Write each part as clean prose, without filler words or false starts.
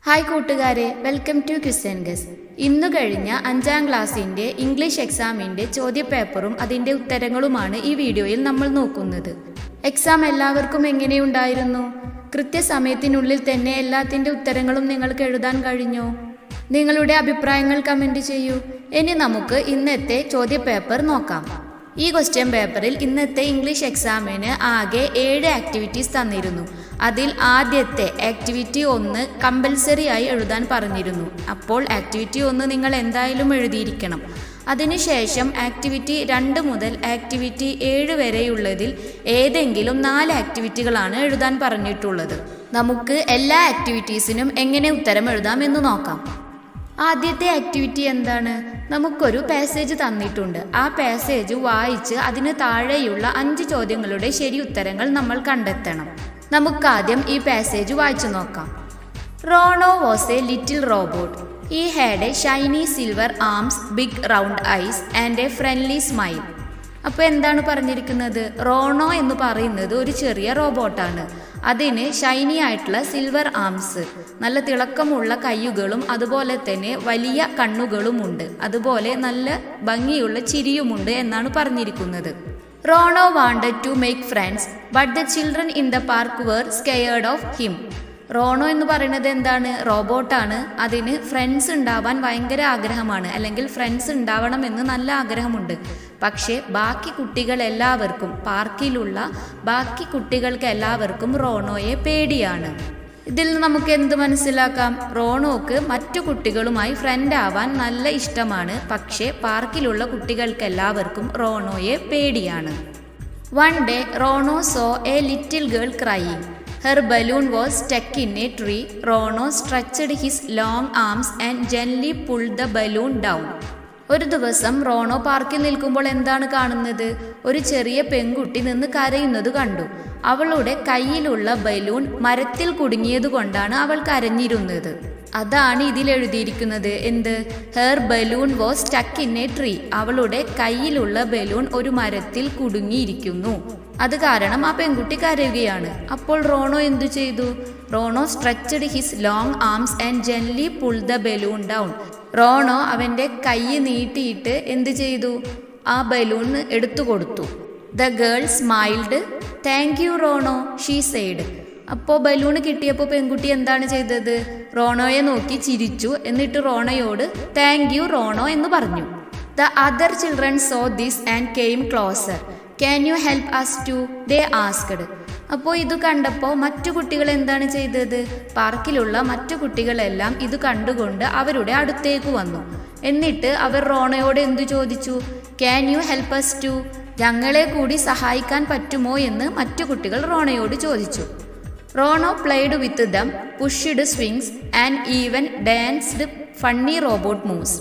Hi കൂട്ടുകാരെ, welcome to question guess. ഇന്നു കഴിഞ്ഞ 5ാം ക്ലാസ്സിൻ്റെ ഇംഗ്ലീഷ് എക്സാമിൻ്റെ ചോദ്യപേപ്പറും അതിൻ്റെ ഉത്തരങ്ങളുമാണ് ഈ വീഡിയോയിൽ നമ്മൾ നോക്കുന്നത്. എക്സാം എല്ലാവർക്കും എങ്ങനെയുണ്ടായിരുന്നു? കൃത്യസമയത്തിനുള്ളിൽ തന്നെ എല്ലാത്തിൻ്റെ ഉത്തരങ്ങളും നിങ്ങൾക്ക് എഴുതാൻ കഴിഞ്ഞോ? നിങ്ങളുടെ അഭിപ്രായങ്ങൾ കമൻറ്റ് ചെയ്യൂ. ഇനി നമുക്ക് ഇന്നത്തെ ചോദ്യപേപ്പർ നോക്കാം. ഈ ക്വസ്റ്റ്യൻ പേപ്പറിൽ ഇന്നത്തെ ഇംഗ്ലീഷ് എക്സാമിന് ആകെ 7 ആക്ടിവിറ്റീസ് തന്നിരുന്നു. അതിൽ ആദ്യത്തെ ആക്ടിവിറ്റി 1 കമ്പൽസറി ആയി എഴുതാൻ പറഞ്ഞിരുന്നു. അപ്പോൾ ആക്ടിവിറ്റി 1 നിങ്ങൾ എന്തായാലും എഴുതിയിരിക്കണം. അതിനുശേഷം ആക്ടിവിറ്റി 2 മുതൽ ആക്ടിവിറ്റി 7 വരെയുള്ളതിൽ ഏതെങ്കിലും 4 ആക്ടിവിറ്റികളാണ് എഴുതാൻ പറഞ്ഞിട്ടുള്ളത്. നമുക്ക് എല്ലാ ആക്ടിവിറ്റീസിനും എങ്ങനെ ഉത്തരം എഴുതാം എന്ന് നോക്കാം. ആദ്യത്തെ ആക്ടിവിറ്റി എന്താണ്? നമുക്കൊരു പാസേജ് തന്നിട്ടുണ്ട്. ആ പാസേജ് വായിച്ച് അതിന് താഴെയുള്ള 5 ചോദ്യങ്ങളുടെ ശരി ഉത്തരങ്ങൾ നമ്മൾ കണ്ടെത്തണം. നമുക്കാദ്യം ഈ പാസേജ് വായിച്ചു നോക്കാം. Rono was a little robot. He had a shiny silver arms, big round eyes and a friendly smile. അപ്പോൾ എന്താണ് പറഞ്ഞിരിക്കുന്നത്? റോണോ എന്ന് പറയുന്നത് ഒരു ചെറിയ റോബോട്ടാണ്. അതിന് ഷൈനി ആയിട്ടുള്ള സിൽവർ ആംസ്, നല്ല തിളക്കമുള്ള കയ്യുകളും അതുപോലെ തന്നെ വലിയ കണ്ണുകളുമുണ്ട്. അതുപോലെ നല്ല ഭംഗിയുള്ള ചിരിയുമുണ്ട് എന്നാണ് പറഞ്ഞിരിക്കുന്നത്. Rono wanted to make friends but the children in the park were scared of him. Rono എന്ന് പറയുന്നത് എന്താണ്? റോബോട്ടാണ്. അതിന് ഫ്രണ്ട്സ് ഉണ്ടാവാൻ ഭയങ്കര ആഗ്രഹമാണ്, അല്ലെങ്കിൽ ഫ്രണ്ട്സ് ഉണ്ടാവണമെന്ന് നല്ല ആഗ്രഹമുണ്ട്. പക്ഷേ ബാക്കി കുട്ടികളെല്ലാവർക്കും, പാർക്കിലുള്ള ബാക്കി കുട്ടികൾക്ക് എല്ലാവർക്കും റോണോയെ പേടിയാണ്. ഇതിൽ നമുക്ക് എന്ത് മനസ്സിലാക്കാം? റോണോക്ക് മറ്റു കുട്ടികളുമായി ഫ്രണ്ട് ആവാൻ നല്ല ഇഷ്ടമാണ്. പക്ഷേ പാർക്കിലുള്ള കുട്ടികൾക്കെല്ലാവർക്കും റോണോയെ പേടിയാണ്. One day Rono so A little girl crying. Her balloon was stuck in a tree. Rono stretched his long arms and gently pulled the balloon down. ഒരു ദിവസം റോണോ പാർക്കിൽ നിൽക്കുമ്പോൾ എന്താണ് കാണുന്നത്? ഒരു ചെറിയ പെൺകുട്ടി നിന്ന് കരയുന്നത് കണ്ടു. അവളുടെ കയ്യിലുള്ള ബലൂൺ മരത്തിൽ കുടുങ്ങിയതുകൊണ്ടാണ് അവൾ കരഞ്ഞിരുന്നത്. അതാണ് ഇതിൽ എഴുതിയിരിക്കുന്നത്. എന്ത്? Her balloon was stuck in a tree. അവളുടെ കയ്യിലുള്ള ബലൂൺ ഒരു മരത്തിൽ കുടുങ്ങിയിരിക്കുന്നു. അത് കാരണം ആ പെൺകുട്ടി കരയുകയാണ്. അപ്പോൾ റോണോ എന്തു ചെയ്തു? Rono stretched his long arms and gently pull the balloon down. Rono അവൻ്റെ കൈ നീട്ടിയിട്ട് എന്ത് ചെയ്തു? ആ ബലൂൺ എടുത്തു കൊടുത്തു. The girl smiled. Thank you Rono, she said. അപ്പോൾ ബലൂൺ കിട്ടിയപ്പോൾ പെൺകുട്ടി എന്താണ് ചെയ്തത്? റോണോയെ നോക്കി ചിരിച്ചു. എന്നിട്ട് റോണോയോട് താങ്ക് യു റോണോ എന്ന് പറഞ്ഞു. The other children saw this and came closer. Can you help us too? They asked. അപ്പോൾ ഇത് കണ്ടപ്പോൾ മറ്റു കുട്ടികൾ എന്താണ് ചെയ്തത്? പാർക്കിലുള്ള മറ്റു കുട്ടികളെല്ലാം ഇത് കണ്ടുകൊണ്ട് അവരുടെ അടുത്തേക്ക് വന്നു. എന്നിട്ട് അവർ റോണോയോട് എന്തു ചോദിച്ചു? Can you help us too? ഞങ്ങളെ കൂടി സഹായിക്കാൻ പറ്റുമോ എന്ന് മറ്റു കുട്ടികൾ റോണോയോട് ചോദിച്ചു. Rono played with them, pushed swings and even danced funny robot moves.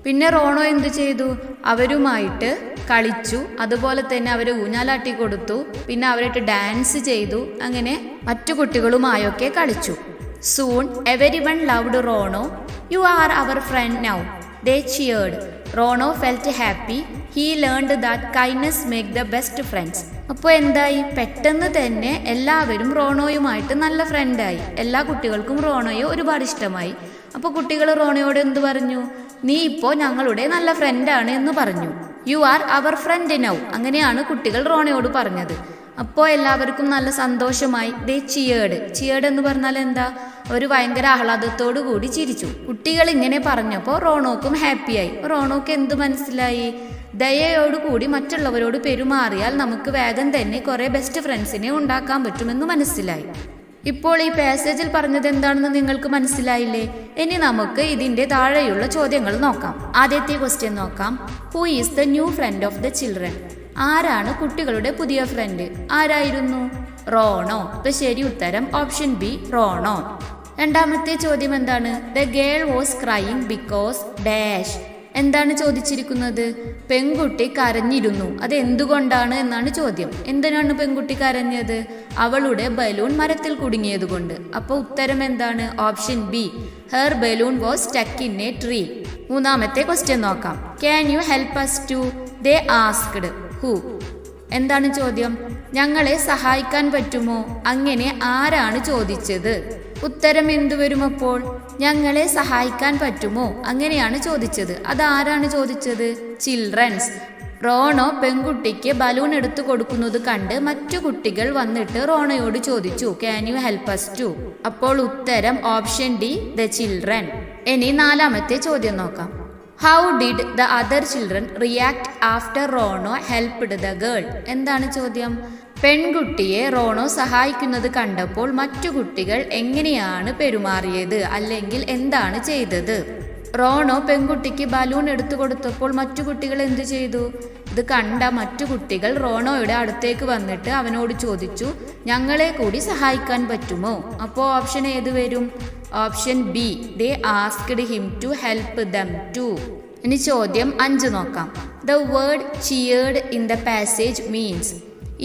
പിന്നെ റോണോ എന്തു ചെയ്തു? അവരുമായിട്ട് കളിച്ചു. അതുപോലെ തന്നെ അവരെ ഊഞ്ഞാലാട്ടി കൊടുത്തു. പിന്നെ അവരായിട്ട് ഡാൻസ് ചെയ്തു. അങ്ങനെ മറ്റു കുട്ടികളുമായൊക്കെ കളിച്ചു. Soon everyone loved Rono. You are our friend now. They cheered. Rono felt happy. He learned that kindness make the best friends. അപ്പോൾ എന്തായി? പെട്ടെന്ന് തന്നെ എല്ലാവരും റോണോയുമായിട്ട് നല്ല ഫ്രണ്ടായി. എല്ലാ കുട്ടികൾക്കും റോണോയെ ഒരുപാട് ഇഷ്ടമായി. അപ്പോൾ കുട്ടികൾ റോണോയോട് എന്തു പറഞ്ഞു? നീ ഇപ്പോൾ ഞങ്ങളുടെ നല്ല ഫ്രണ്ടാണ് എന്ന് പറഞ്ഞു. You are our friend now. അങ്ങനെയാണ് കുട്ടികൾ റോണോയോട് പറഞ്ഞത്. അപ്പോൾ എല്ലാവർക്കും നല്ല സന്തോഷമായി. ദേ ചിയേർഡ്. ചിയേർഡ് എന്ന് പറഞ്ഞാൽ എന്താ? ഒരു ഭയങ്കര ആഹ്ലാദത്തോടു കൂടി ചിരിച്ചു. കുട്ടികൾ ഇങ്ങനെ പറഞ്ഞപ്പോൾ റോണോക്കും ഹാപ്പിയായി. റോണോക്ക് എന്ത് മനസ്സിലായി? ദയയോടുകൂടി മറ്റുള്ളവരോട് പെരുമാറിയാൽ നമുക്ക് വേഗം തന്നെ കുറേ ബെസ്റ്റ് ഫ്രണ്ട്സിനെ ഉണ്ടാക്കാൻ പറ്റുമെന്ന് മനസ്സിലായി. ഇപ്പോൾ ഈ പാസേജിൽ പറഞ്ഞത് എന്താണെന്ന് നിങ്ങൾക്ക് മനസ്സിലായില്ലേ? ഇനി നമുക്ക് ഇതിൻ്റെ താഴെയുള്ള ചോദ്യങ്ങൾ നോക്കാം. ആദ്യത്തെ ക്വസ്റ്റ്യൻ നോക്കാം. Who is the new front of the children? ആരാണ് കുട്ടികളുടെ പുതിയ ഫ്രണ്ട്? ആരായിരുന്നു? റോണോ. അപ്പോൾ ശരി ഉത്തരം ഓപ്ഷൻ ബി, റോണോ. രണ്ടാമത്തെ ചോദ്യം എന്താണ്? The girl was crying because dash. എന്താണ് ചോദിച്ചിരിക്കുന്നത്? പെൺകുട്ടി കരഞ്ഞിരുന്നു. അത് എന്തുകൊണ്ടാണ് എന്നാണ് ചോദ്യം. എന്തിനാണ് പെൺകുട്ടി കരഞ്ഞത്? അവളുടെ ബലൂൺ മരത്തിൽ കുടുങ്ങിയതുകൊണ്ട്. അപ്പോൾ ഉത്തരം എന്താണ്? Option B, her balloon was stuck in a tree. മൂന്നാമത്തെ ക്വസ്റ്റ്യൻ നോക്കാം. Can you help us too? They asked. Who. എന്താണ് ചോദ്യം? ഞങ്ങളെ സഹായിക്കാൻ പറ്റുമോ? അങ്ങനെ ആരാണ് ചോദിച്ചത്? ഉത്തരം എന്തു വരും അപ്പോൾ? ഞങ്ങളെ സഹായിക്കാൻ പറ്റുമോ, അങ്ങനെയാണ് ചോദിച്ചത്. അതാരാണ് ചോദിച്ചത്? ചിൽഡ്രൻസ്. റോണോ പെൺകുട്ടിക്ക് ബലൂൺ എടുത്തു കൊടുക്കുന്നത് കണ്ട് മറ്റു കുട്ടികൾ വന്നിട്ട് റോണോയോട് ചോദിച്ചു, can you help us too? അപ്പോൾ ഉത്തരം ഓപ്ഷൻ ഡി, ദ ചിൽഡ്രൻ. ഇനി 4ാമത്തെ ചോദ്യം നോക്കാം. How did the other children react after Rono helped the girl? എന്താണ് ചോദ്യം? പെൺകുട്ടിയെ റോണോ സഹായിക്കുന്നത് കണ്ടപ്പോൾ മറ്റു കുട്ടികൾ എങ്ങനെയാണ് പെരുമാറിയത്, അല്ലെങ്കിൽ എന്താണ് ചെയ്തത്? റോണോ പെൺകുട്ടിക്ക് ബലൂൺ എടുത്തു കൊടുത്തപ്പോൾ മറ്റു കുട്ടികൾ എന്തു ചെയ്തു? ഇത് കണ്ട മറ്റു കുട്ടികൾ റോണോയുടെ അടുത്തേക്ക് വന്നിട്ട് അവനോട് ചോദിച്ചു, ഞങ്ങളെ കൂടി സഹായിക്കാൻ പറ്റുമോ? അപ്പോൾ ഓപ്ഷൻ ഏത് വരും? Option B, they asked him to help them too. ഇനി ചോദ്യം 5 നോക്കാം. The word cheered in the passage means.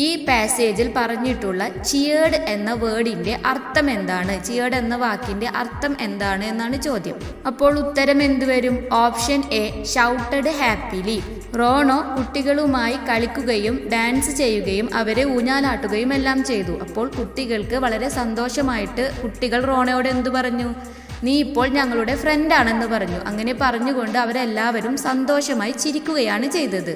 ഈ പാസേജിൽ പറഞ്ഞിട്ടുള്ള ചിയേർഡ് എന്ന വേർഡിന്റെ അർത്ഥം എന്താണ്? ചിയേർഡ് എന്ന വാക്കിന്റെ അർത്ഥം എന്താണ് എന്നാണ് ചോദ്യം. അപ്പോൾ ഉത്തരം എന്ത് വരും? Option A, shouted happily. Rono കുട്ടികളുമായി കളിക്കുകയും ഡാൻസ് ചെയ്യുകയും അവരെ ഊഞ്ഞാലാട്ടുകയും എല്ലാം ചെയ്തു. അപ്പോൾ കുട്ടികൾക്ക് വളരെ സന്തോഷമായിട്ട് കുട്ടികൾ റോണോയോട് എന്തു പറഞ്ഞു? നീ ഇപ്പോൾ ഞങ്ങളുടെ ഫ്രണ്ടാണെന്ന് പറഞ്ഞു. അങ്ങനെ പറഞ്ഞുകൊണ്ട് അവരെല്ലാവരും സന്തോഷമായി ചിരിക്കുകയാണ് ചെയ്തത്.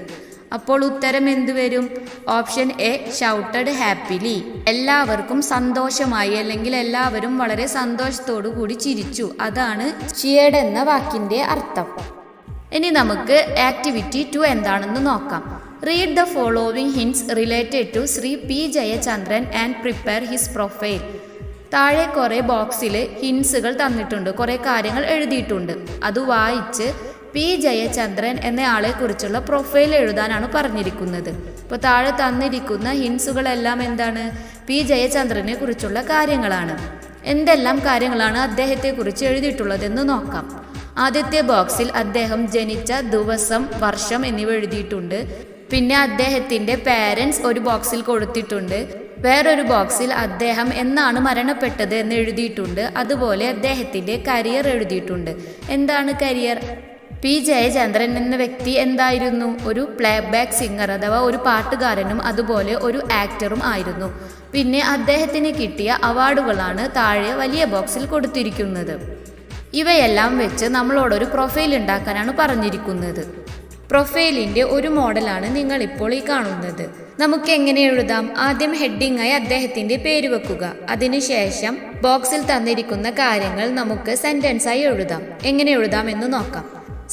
അപ്പോൾ ഉത്തരം എന്തു വരും? Option A, shouted happily. എല്ലാവർക്കും സന്തോഷമായി, അല്ലെങ്കിൽ എല്ലാവരും വളരെ സന്തോഷത്തോടു കൂടി ചിരിച്ചു. അതാണ് ചിയേർഡ് എന്ന വാക്കിന്റെ അർത്ഥം. ഇനി നമുക്ക് ആക്ടിവിറ്റി 2 എന്താണെന്ന് നോക്കാം. Read the following hints related to Shri P Jayachandran and prepare his profile. താഴെ കുറേ ബോക്സിൽ ഹിൻസുകൾ തന്നിട്ടുണ്ട്, കുറേ കാര്യങ്ങൾ എഴുതിയിട്ടുണ്ട്. അത് വായിച്ച് പി ജയചന്ദ്രൻ എന്നയാളെ കുറിച്ചുള്ള പ്രൊഫൈൽ എഴുതാനാണ് പറഞ്ഞിരിക്കുന്നത്. ഇപ്പോൾ താഴെ തന്നിരിക്കുന്ന ഹിൻസുകളെല്ലാം എന്താണ്? പി ജയചന്ദ്രനെ കുറിച്ചുള്ള കാര്യങ്ങളാണ്. എന്തെല്ലാം കാര്യങ്ങളാണ് അദ്ദേഹത്തെക്കുറിച്ച് എഴുതിയിട്ടുള്ളതെന്ന് നോക്കാം. ആദ്യത്തെ ബോക്സിൽ അദ്ദേഹം ജനിച്ച ദിവസം, വർഷം എന്നിവ എഴുതിയിട്ടുണ്ട്. പിന്നെ അദ്ദേഹത്തിൻ്റെ പാരൻസ് ഒരു ബോക്സിൽ കൊടുത്തിട്ടുണ്ട്. വേറൊരു ബോക്സിൽ അദ്ദേഹം എന്നാണ് മരണപ്പെട്ടത് എന്ന് എഴുതിയിട്ടുണ്ട്. അതുപോലെ അദ്ദേഹത്തിൻ്റെ കരിയർ എഴുതിയിട്ടുണ്ട്. എന്താണ് കരിയർ? പി ജയചന്ദ്രൻ എന്ന വ്യക്തി എന്തായിരുന്നു? ഒരു പ്ലേബാക്ക് സിംഗർ അഥവാ ഒരു പാട്ടുകാരനും അതുപോലെ ഒരു ആക്ടറും ആയിരുന്നു. പിന്നെ അദ്ദേഹത്തിന് കിട്ടിയ അവാർഡുകളാണ് താഴെ വലിയ ബോക്സിൽ കൊടുത്തിരിക്കുന്നത്. ഇവയെല്ലാം വെച്ച് നമ്മളോടൊരു പ്രൊഫൈൽ ഉണ്ടാക്കാനാണ് പറഞ്ഞിരിക്കുന്നത്. പ്രൊഫൈലിൻ്റെ ഒരു മോഡലാണ് നിങ്ങളിപ്പോൾ ഈ കാണുന്നത്. നമുക്ക് എങ്ങനെ എഴുതാം? ആദ്യം ഹെഡിങ്ങായി അദ്ദേഹത്തിൻ്റെ പേര് വെക്കുക. അതിനുശേഷം ബോക്സിൽ തന്നിരിക്കുന്ന കാര്യങ്ങൾ നമുക്ക് സെന്റൻസായി എഴുതാം. എങ്ങനെ എഴുതാമെന്ന് നോക്കാം.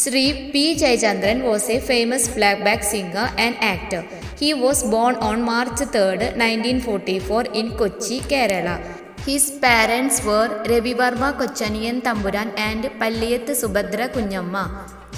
Sri P. Jayachandran was a famous playback singer and actor. He was born on March 3, 1944 in Kochi, Kerala. His parents were Ravivarma Kochaniyan Tamburan and Palliyathu Subhadra Kunyamma.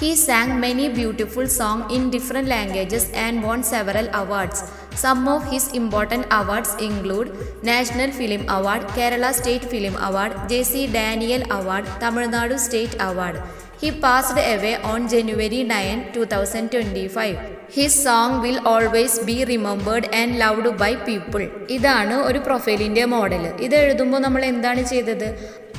He sang many beautiful songs in different languages and won several awards. Some of his important awards include National Film Award, Kerala State Film Award, J.C. Daniel Award, Tamil Nadu State Award. He passed away on January 9, 2025. His song will always be remembered and loved by people. ഇതാണ് ഒരു പ്രൊഫൈലിൻ്റെ model. ഇത് എഴുതുമ്പോൾ നമ്മൾ എന്താണ് ചെയ്തത്?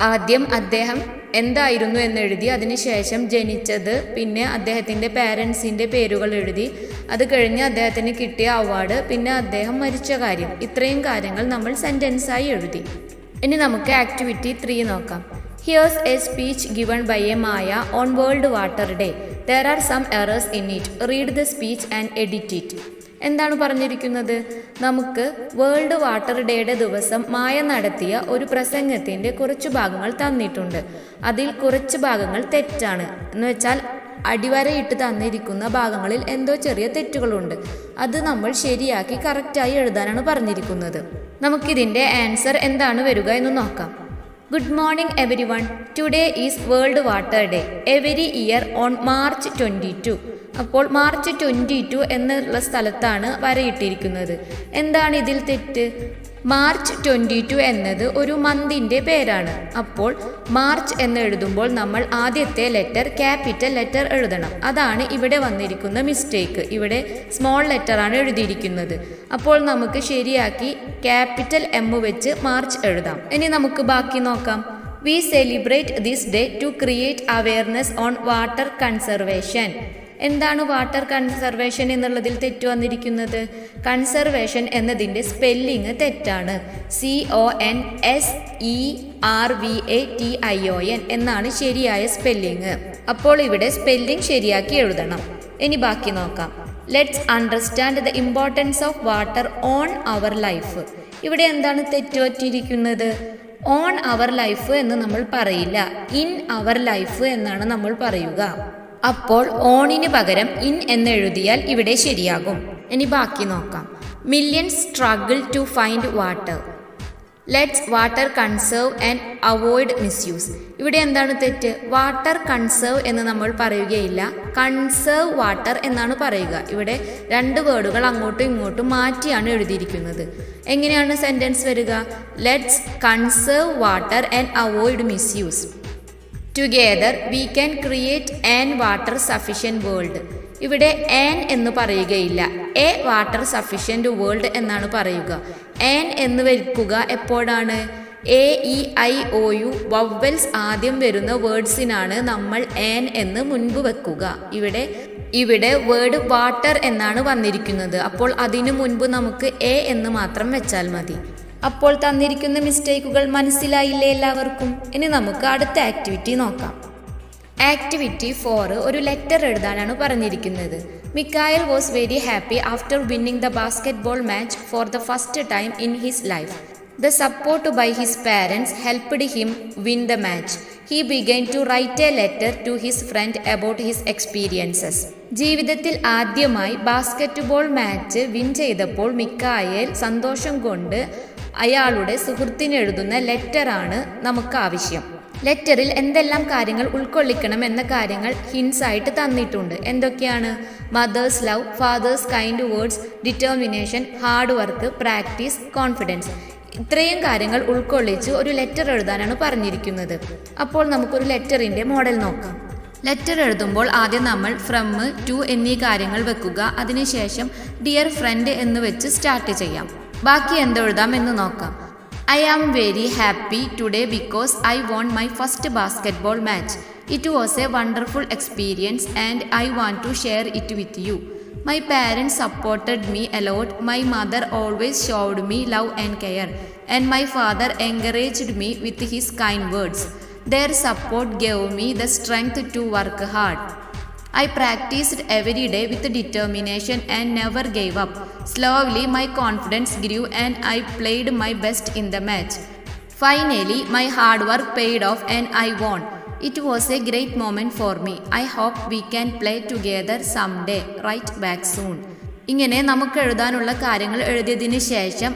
ആദ്യം അദ്ദേഹം എന്തായിരുന്നു എന്നെഴുതി, അതിനുശേഷം ജനിച്ചത്, പിന്നെ അദ്ദേഹത്തിൻ്റെ പാരൻസിൻ്റെ പേരുകൾ എഴുതി, അത് കഴിഞ്ഞ് അദ്ദേഹത്തിന് കിട്ടിയ അവാർഡ്, പിന്നെ അദ്ദേഹം മരിച്ച കാര്യം. ഇത്രയും കാര്യങ്ങൾ നമ്മൾ സെൻറ്റൻസായി എഴുതി. ഇനി നമുക്ക് ആക്ടിവിറ്റി 3 നോക്കാം. Here's a speech given by a Maya on World Water Day. There are some errors in it. Read the speech and edit it. എന്താണ് പറഞ്ഞിരിക്കുന്നത്? നമുക്ക് വേൾഡ് വാട്ടർ ഡേയുടെ ദിവസം മായ നടത്തിയ ഒരു പ്രസംഗത്തിൻ്റെ കുറച്ച് ഭാഗങ്ങൾ തന്നിട്ടുണ്ട്. അതിൽ കുറച്ച് ഭാഗങ്ങൾ തെറ്റാണ്. എന്ന് വെച്ചാൽ അടിവരയിട്ട് തന്നിരിക്കുന്ന ഭാഗങ്ങളിൽ എന്തോ ചെറിയ തെറ്റുകളുണ്ട്. അത് നമ്മൾ ശരിയാക്കി കറക്റ്റായി എഴുതാനാണ് പറഞ്ഞിരിക്കുന്നത്. നമുക്കിതിൻ്റെ ആൻസർ എന്താണ് വരിക എന്ന് നോക്കാം. Good morning everyone. Today is World Water Day. Every year on March 22. അപ്പോൾ മാർച്ച് 22 എന്നുള്ള സ്ഥലത്താണ് വരയിട്ടിരിക്കുന്നത്. എന്താണ് ഇതിൽ തെറ്റ്? മാർച്ച് 22 എന്നത് ഒരു മന്തിൻ്റെ പേരാണ്. അപ്പോൾ മാർച്ച് എന്ന് എഴുതുമ്പോൾ നമ്മൾ ആദ്യത്തെ ലെറ്റർ ക്യാപിറ്റൽ ലെറ്റർ എഴുതണം. അതാണ് ഇവിടെ വന്നിരിക്കുന്ന മിസ്റ്റേക്ക്. ഇവിടെ സ്മോൾ ലെറ്ററാണ് എഴുതിയിരിക്കുന്നത്. അപ്പോൾ നമുക്ക് ശരിയാക്കി ക്യാപിറ്റൽ എം വെച്ച് മാർച്ച് എഴുതാം. ഇനി നമുക്ക് ബാക്കി നോക്കാം. We celebrate this day to create awareness on water conservation. എന്താണ് വാട്ടർ കൺസർവേഷൻ എന്നുള്ളതിൽ തെറ്റ് വന്നിരിക്കുന്നത്? കൺസർവേഷൻ എന്നതിൻ്റെ സ്പെല്ലിങ് തെറ്റാണ്. CONSERVATION എന്നാണ് ശരിയായ സ്പെല്ലിങ്. അപ്പോൾ ഇവിടെ സ്പെല്ലിംഗ് ശരിയാക്കി എഴുതണം. ഇനി ബാക്കി നോക്കാം. Let's understand the importance of water on our life. ഇവിടെ എന്താണ് തെറ്റുപറ്റിയിരിക്കുന്നത്? ഓൺ അവർ ലൈഫ് എന്ന് നമ്മൾ പറയില്ല, ഇൻ അവർ ലൈഫ് എന്നാണ് നമ്മൾ പറയുക. അപ്പോൾ ഓണിന് പകരം ഇൻ എന്നെഴുതിയാൽ ഇവിടെ ശരിയാകും. ഇനി ബാക്കി നോക്കാം. Millions struggle to find water. Let's water conserve and avoid misuse. ഇവിടെ എന്താണ് തെറ്റ്? വാട്ടർ കൺസേർവ് എന്ന് നമ്മൾ പറയുകയില്ല, കൺസേർവ് വാട്ടർ എന്നാണ് പറയുക. ഇവിടെ രണ്ട് വേർഡുകൾ അങ്ങോട്ടും ഇങ്ങോട്ടും മാറ്റിയാണ് എഴുതിയിരിക്കുന്നത്. എങ്ങനെയാണ് സെൻറ്റൻസ് വരിക? Let's conserve water and avoid misuse. Together we can create an water sufficient world. ഇവിടെ ആൻ എന്ന് പറയുകയില്ല, എ വാട്ടർ സഫിഷ്യൻറ്റ് വേൾഡ് എന്നാണ് പറയുക. ആൻ എന്ന് വയ്ക്കുക എപ്പോഴാണ്? AEIOU വവ്വൽസ് ആദ്യം വരുന്ന വേർഡ്സിനാണ് നമ്മൾ ആൻ എന്ന് മുൻപ് വെക്കുക. ഇവിടെ വേർഡ് വാട്ടർ എന്നാണ് വന്നിരിക്കുന്നത്. അപ്പോൾ അതിനു മുൻപ് നമുക്ക് എ എന്ന് മാത്രം വെച്ചാൽ മതി. അപ്പോൾ തന്നിരിക്കുന്ന മിസ്റ്റേക്കുകൾ മനസ്സിലായില്ലേ എല്ലാവർക്കും? ഇനി നമുക്ക് അടുത്ത ആക്ടിവിറ്റി നോക്കാം. ആക്ടിവിറ്റി 4 ഒരു ലെറ്റർ എഴുതാനാണ് പറഞ്ഞിരിക്കുന്നത്. Mikael was very happy after winning the basketball match for the first time in his life. The support by his parents helped him win the match. He began to write a letter to his friend about his experiences. ജീവിതത്തിൽ ആദ്യമായി basketball match win ചെയ്തപ്പോൾ മിക്കായേൽ സന്തോഷം കൊണ്ട് അയാളുടെ സുഹൃത്തിന് എഴുതുന്ന ലെറ്ററാണ് നമുക്ക് ആവശ്യം. ലെറ്ററിൽ എന്തെല്ലാം കാര്യങ്ങൾ ഉൾക്കൊള്ളിക്കണം എന്ന കാര്യങ്ങൾ ഹിൻസ് ആയിട്ട് തന്നിട്ടുണ്ട്. എന്തൊക്കെയാണ്? Mother's love, father's kind words, determination, hard work, practice, confidence. ഇത്രയും കാര്യങ്ങൾ ഉൾക്കൊള്ളിച്ച് ഒരു ലെറ്റർ എഴുതാനാണ് പറഞ്ഞിരിക്കുന്നത്. അപ്പോൾ നമുക്കൊരു ലെറ്ററിൻ്റെ മോഡൽ നോക്കാം. ലെറ്റർ എഴുതുമ്പോൾ ആദ്യം നമ്മൾ ഫ്രം, ടു എന്നീ കാര്യങ്ങൾ വെക്കുക. അതിനുശേഷം ഡിയർ ഫ്രണ്ട് എന്ന് വെച്ച് സ്റ്റാർട്ട് ചെയ്യാം. ബാക്കി എന്തെഴുതാം എന്ന് നോക്കാം. I am very happy today because I won my first basketball match. It was a wonderful experience and I want to share it with you. My parents supported me a lot. My mother always showed me love and care, and my father encouraged me with his kind words. Their support gave me the strength to work hard. I practiced every day with determination and never gave up. Slowly my confidence grew and I played my best in the match. Finally, my hard work paid off and I won. It was a great moment for me. I hope we can play together someday. Write back soon. ഇങ്ങനെ നമുക്ക് എഴുതാനുള്ള കാര്യങ്ങൾ എഴുതിയതിന് ശേഷം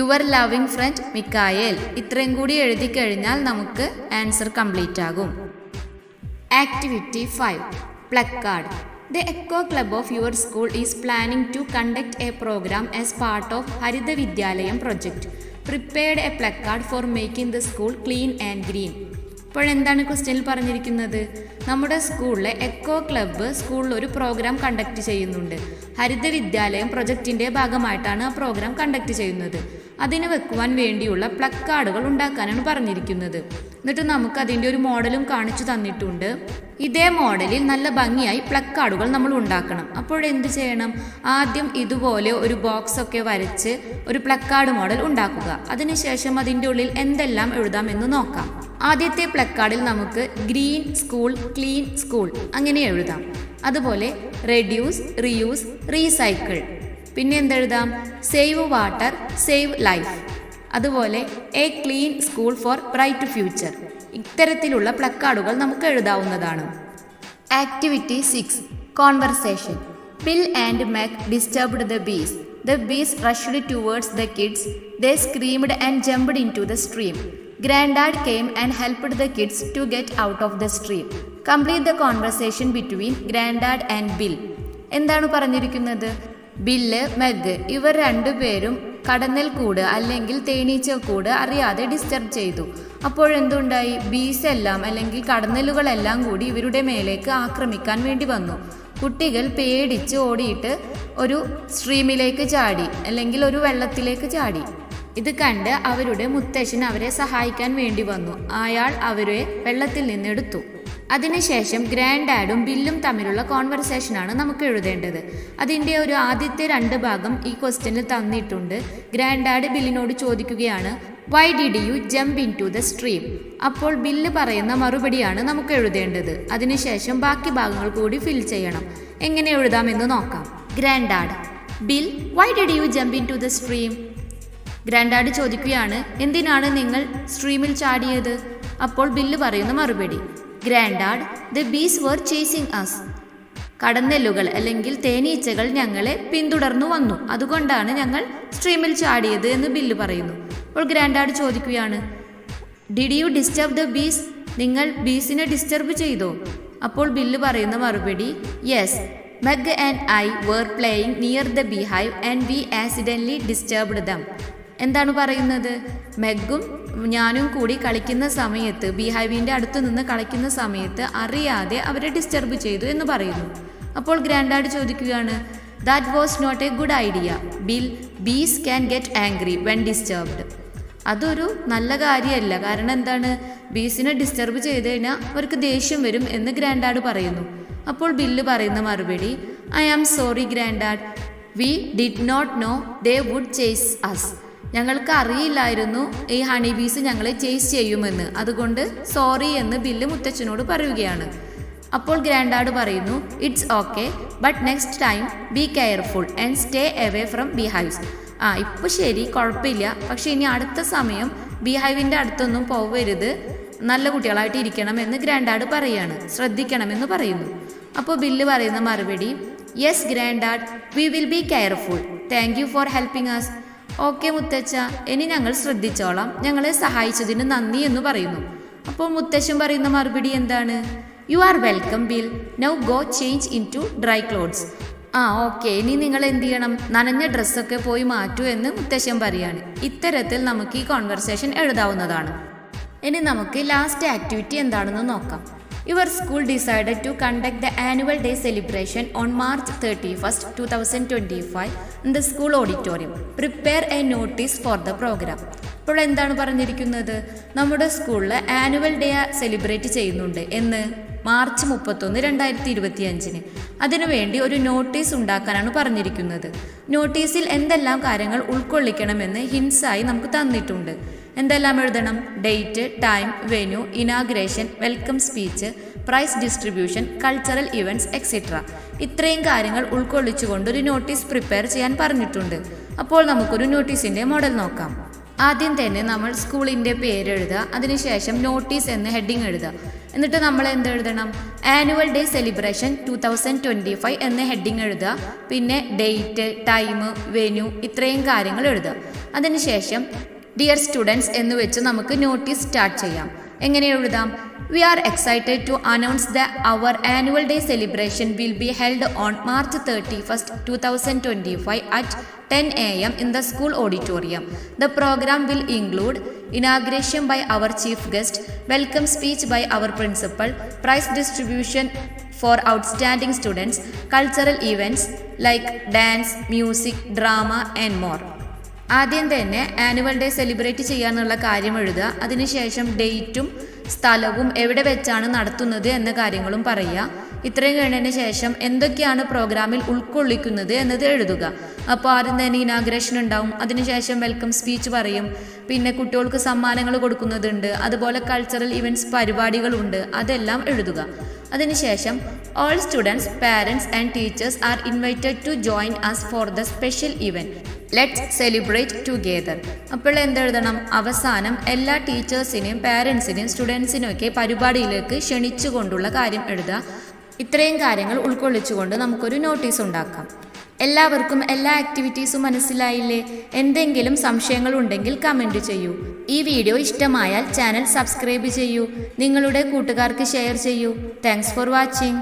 your loving front മിക്കായേൽ ഇത്രയും കൂടി എഴുതി കഴിഞ്ഞാൽ നമുക്ക് ആൻസർ കംപ്ലീറ്റ് ആകും. Activity 5 Placard. The Echo Club of your school is planning to conduct a program as part of Haritha Vidyalayam project. Prepared a placard for making the school clean and green. ഇപ്പോൾ എന്താണ് ക്വസ്റ്റ്യനിൽ പറഞ്ഞിരിക്കുന്നത്? നമ്മുടെ സ്കൂളിലെ echo club സ്കൂളിൽ ഒരു programme conduct ചെയ്യുന്നുണ്ട്. ഹരിത വിദ്യാലയം പ്രൊജക്റ്റിൻ്റെ ഭാഗമായിട്ടാണ് ആ പ്രോഗ്രാം കണ്ടക്ട് ചെയ്യുന്നത്. അതിന് വെക്കുവാൻ വേണ്ടിയുള്ള പ്ലക്കാർഡുകൾ ഉണ്ടാക്കാനാണ് പറഞ്ഞിരിക്കുന്നത്. എന്നിട്ട് നമുക്ക് അതിൻ്റെ ഒരു മോഡലും കാണിച്ചു തന്നിട്ടുണ്ട്. ഇതേ മോഡലിൽ നല്ല ഭംഗിയായി പ്ലക്കാർഡുകൾ നമ്മൾ ഉണ്ടാക്കണം. അപ്പോഴെന്ത് ചെയ്യണം? ആദ്യം ഇതുപോലെ ഒരു ബോക്സ് ഒക്കെ വരച്ച് ഒരു പ്ലക്കാർഡ് മോഡൽ ഉണ്ടാക്കുക. അതിനുശേഷം അതിൻ്റെ ഉള്ളിൽ എന്തെല്ലാം എഴുതാമെന്ന് നോക്കാം. ആദ്യത്തെ പ്ലക്കാർഡിൽ നമുക്ക് ഗ്രീൻ സ്കൂൾ, ക്ലീൻ സ്കൂൾ അങ്ങനെ എഴുതാം. അതുപോലെ റെഡ്യൂസ്, റീയൂസ്, റീസൈക്കിൾ. പിന്നെ എന്തെഴുതാം? Save water, save life. അതുപോലെ a clean school for bright future. ഇത്തരത്തിലുള്ള പ്ലക്കാർഡുകൾ നമുക്ക് എഴുതാവുന്നതാണ്. Activity 6 conversation. Bill and Mac disturbed the bees. The bees rushed towards the kids. They screamed and jumped into the stream. Granddad came and helped the kids to get out of the stream. Complete the conversation between Granddad and Bill. എന്താണ് പറഞ്ഞിരിക്കുന്നത്? Bill, Meg ഇവർ രണ്ടുപേരും കടന്നൽ കൂട് അല്ലെങ്കിൽ തേനീച്ച കൂട് അറിയാതെ ഡിസ്റ്റർബ് ചെയ്തു. അപ്പോഴെന്തുണ്ടായി? ബീസ് എല്ലാം അല്ലെങ്കിൽ കടന്നലുകളെല്ലാം കൂടി ഇവരുടെ മേലേക്ക് ആക്രമിക്കാൻ വേണ്ടി വന്നു. കുട്ടികൾ പേടിച്ച് ഓടിയിട്ട് ഒരു സ്ട്രീമിലേക്ക് ചാടി അല്ലെങ്കിൽ ഒരു വെള്ളത്തിലേക്ക് ചാടി. ഇത് കണ്ട് അവരുടെ മുത്തശ്ശൻ അവരെ സഹായിക്കാൻ വേണ്ടി വന്നു. അയാൾ അവരെ വെള്ളത്തിൽ നിന്നെടുത്തു. അതിനുശേഷം ഗ്രാൻഡ് ഡാഡും ബില്ലും തമ്മിലുള്ള കോൺവെർസേഷനാണ് നമുക്ക് എഴുതേണ്ടത്. അതിൻ്റെ ഒരു ആദ്യത്തെ 2 ഭാഗം ഈ ക്വസ്റ്റ്യനിൽ തന്നിട്ടുണ്ട്. ഗ്രാൻഡ് ഡാഡ് ബില്ലിനോട് ചോദിക്കുകയാണ്, why did you jump into the stream? അപ്പോൾ ബില്ല് പറയുന്ന മറുപടിയാണ് നമുക്ക് എഴുതേണ്ടത്. അതിനുശേഷം ബാക്കി ഭാഗങ്ങൾ കൂടി ഫിൽ ചെയ്യണം. എങ്ങനെ എഴുതാമെന്ന് നോക്കാം. Granddad: Bill, why did you jump into the stream? Granddad ചോദിക്കുകയാണ്, എന്തിനാണ് നിങ്ങൾ സ്ട്രീമിൽ ചാടിയത്? അപ്പോൾ ബില്ല് പറയുന്ന മറുപടി: granddad, the bees were chasing us. കടന്നെല്ലുകൾ അല്ലെങ്കിൽ തേനീച്ചകൾ ഞങ്ങളെ പിന്തുടർന്നു വന്നു, അതുകൊണ്ടാണ് ഞങ്ങൾ സ്ട്രീമിൽ ചാടിയത് എന്ന് ബില്ല് പറയുന്നു. അപ്പോൾ ഗ്രാൻഡ് ഡാഡ് ചോദിക്കുകയാണ്, did you disturb the bees? നിങ്ങൾ ബീസിനെ ഡിസ്റ്റർബ് ചെയ്തോ? അപ്പോൾ ബില്ല് പറയുന്ന മറുപടി: yes, Meg and I were playing near the beehive and we accidentally disturbed them. എന്താണ് പറയുന്നത്? മെഗും ഞാനും കൂടി കളിക്കുന്ന സമയത്ത്, ബീഹൈവിൻ്റെ അടുത്ത് നിന്ന് കളിക്കുന്ന സമയത്ത് അറിയാതെ അവരെ ഡിസ്റ്റർബ് ചെയ്തു എന്ന് പറയുന്നു. അപ്പോൾ ഗ്രാൻഡ് ഡാഡ് ചോദിക്കുകയാണ്, that was not a good idea Bill, bees can get angry when disturbed. അതൊരു നല്ല കാര്യമല്ല. കാരണം എന്താണ്? ബീസിനെ ഡിസ്റ്റർബ് ചെയ്ത് കഴിഞ്ഞാൽ അവർക്ക് ദേഷ്യം വരും എന്ന് ഗ്രാൻഡ് ഡാഡ് പറയുന്നു. അപ്പോൾ ബില്ല് പറയുന്ന മറുപടി: I am sorry granddad, we did not know they would chase us. ഞങ്ങൾക്ക് അറിയില്ലായിരുന്നു ഈ ഹണി ബീസ് ഞങ്ങളെ ചേസ് ചെയ്യുമെന്ന്, അതുകൊണ്ട് സോറി എന്ന് ബില്ല് മുത്തച്ഛനോട് പറയുകയാണ്. അപ്പോൾ ഗ്രാൻഡ് ഡാഡ് പറയുന്നു, it's okay, but next time be careful and stay away from beehives. ഇപ്പോൾ ശരി, കുഴപ്പമില്ല, പക്ഷെ ഇനി അടുത്ത സമയം ബീഹൈവിൻ്റെ അടുത്തൊന്നും പോവരുത്, നല്ല കുട്ടികളായിട്ട് ഇരിക്കണം എന്ന് ഗ്രാൻഡ് ഡാഡ് പറയാണ്, ശ്രദ്ധിക്കണമെന്ന് പറയുന്നു. അപ്പോൾ ബില്ല് പറയുന്ന മറുപടി: yes granddad, we will be careful, thank you for helping us. Okay മുത്തച്ഛ, ഇനി ഞങ്ങൾ ശ്രദ്ധിച്ചോളാം, ഞങ്ങളെ സഹായിച്ചതിന് നന്ദി എന്ന് പറയുന്നു. അപ്പോൾ മുത്തച്ഛൻ പറയുന്ന മറുപടി എന്താണ്? You are welcome Bill, now go change into dry clothes. Okay, ഇനി നിങ്ങൾ എന്ത് ചെയ്യണം? നനഞ്ഞ ഡ്രസ്സൊക്കെ പോയി മാറ്റൂ എന്ന് മുത്തശ്ശൻ പറയാണ്. ഇത്തരത്തിൽ നമുക്ക് ഈ കോൺവെർസേഷൻ എഴുതാവുന്നതാണ്. ഇനി നമുക്ക് ലാസ്റ്റ് ആക്ടിവിറ്റി എന്താണെന്ന് നോക്കാം. Your school decided to conduct the annual day celebration on March 31st, 2025 in the school auditorium. Prepare a notice for the program. ഇപ്പോൾ എന്താണ് പറഞ്ഞിരിക്കുന്നത്? നമ്മുടെ സ്കൂളിൽ ആനുവൽ ഡേ സെലിബ്രേറ്റ് ചെയ്യുന്നുണ്ട് എന്ന് മാർച്ച് 31, 2025. അതിനുവേണ്ടി ഒരു നോട്ടീസ് ഉണ്ടാക്കാനാണ് പറഞ്ഞിരിക്കുന്നത്. നോട്ടീസിൽ എന്തെല്ലാം കാര്യങ്ങൾ ഉൾക്കൊള്ളിക്കണമെന്ന് ഹിൻസായി നമുക്ക് തന്നിട്ടുണ്ട്. എന്തെല്ലാം എഴുതണം? Date, time, venue, inauguration, welcome speech, price distribution, cultural events etcetera. ഇത്രയും കാര്യങ്ങൾ ഉൾക്കൊള്ളിച്ചുകൊണ്ട് ഒരു നോട്ടീസ് പ്രിപ്പയർ ചെയ്യാൻ പറഞ്ഞിട്ടുണ്ട്. അപ്പോൾ നമുക്കൊരു നോട്ടീസിൻ്റെ മോഡൽ നോക്കാം. ആദ്യം തന്നെ നമ്മൾ സ്കൂളിൻ്റെ പേരെഴുതുക, അതിനുശേഷം നോട്ടീസ് എന്ന് ഹെഡിങ് എഴുതുക. എന്നിട്ട് നമ്മൾ എന്തെഴുതണം? ആനുവൽ ഡേ സെലിബ്രേഷൻ 2025 എന്ന ഹെഡിങ് എഴുതുക. പിന്നെ ഡേറ്റ്, ടൈം, വെന്യൂ, ഇത്രയും കാര്യങ്ങൾ എഴുതുക. അതിനുശേഷം ഡിയർ സ്റ്റുഡൻസ് എന്ന് വെച്ച് നമുക്ക് നോട്ടീസ് സ്റ്റാർട്ട് ചെയ്യാം. എങ്ങനെ എഴുതാം? We are excited to announce that our annual day celebration will be held on March 31st, 2025 at 10 a.m. in the school auditorium. The program will include inauguration by our chief guest, welcome speech by our principal, prize distribution for outstanding students, cultural events like dance, music, drama and more. ആദ്യം തന്നെ annual day celebrate ചെയ്യാനുള്ള കാര്യം എഴുതുക. അതിനുശേഷം ഡേറ്റും സ്ഥലവും എവിടെ വെച്ചാണ് നടത്തുന്നത് എന്ന കാര്യങ്ങളും പറയുക. ഇത്രയും കഴിഞ്ഞതിന് ശേഷം എന്തൊക്കെയാണ് പ്രോഗ്രാമിൽ ഉൾക്കൊള്ളിക്കുന്നത് എന്നത് എഴുതുക. അപ്പോൾ ആദ്യം തന്നെ ഇനാഗ്രേഷൻ ഉണ്ടാവും, അതിനുശേഷം വെൽക്കം സ്പീച്ച് പറയും, പിന്നെ കുട്ടികൾക്ക് സമ്മാനങ്ങൾ കൊടുക്കുന്നതുണ്ട്, അതുപോലെ കൾച്ചറൽ ഇവൻറ്റ്സ് പരിപാടികളുണ്ട്, അതെല്ലാം എഴുതുക. അതിനുശേഷം all students, parents and teachers are invited to join us for the special event, let's celebrate together. അപ്പോൾ എന്തെഴുതണം? അവസാനം എല്ലാ ടീച്ചേഴ്സിനെയും പാരൻസിനെയും സ്റ്റുഡൻസിനും ഒക്കെ പരിപാടിയിലേക്ക് ക്ഷണിച്ചുകൊണ്ടുള്ള കാര്യം എഴുതുക. ഇത്രയും കാര്യങ്ങൾ ഉൾക്കൊള്ളിച്ചുകൊണ്ട് നമുക്കൊരു നോട്ടീസ് ഉണ്ടാക്കാം. എല്ലാവർക്കും എല്ലാ ആക്ടിവിറ്റീസും മനസ്സിലായില്ലേ? എന്തെങ്കിലും സംശയങ്ങൾ ഉണ്ടെങ്കിൽ കമൻറ്റ് ചെയ്യൂ. ഈ വീഡിയോ ഇഷ്ടമായാൽ ചാനൽ സബ്സ്ക്രൈബ് ചെയ്യൂ. നിങ്ങളുടെ കൂട്ടുകാർക്ക് ഷെയർ ചെയ്യൂ. Thanks for watching.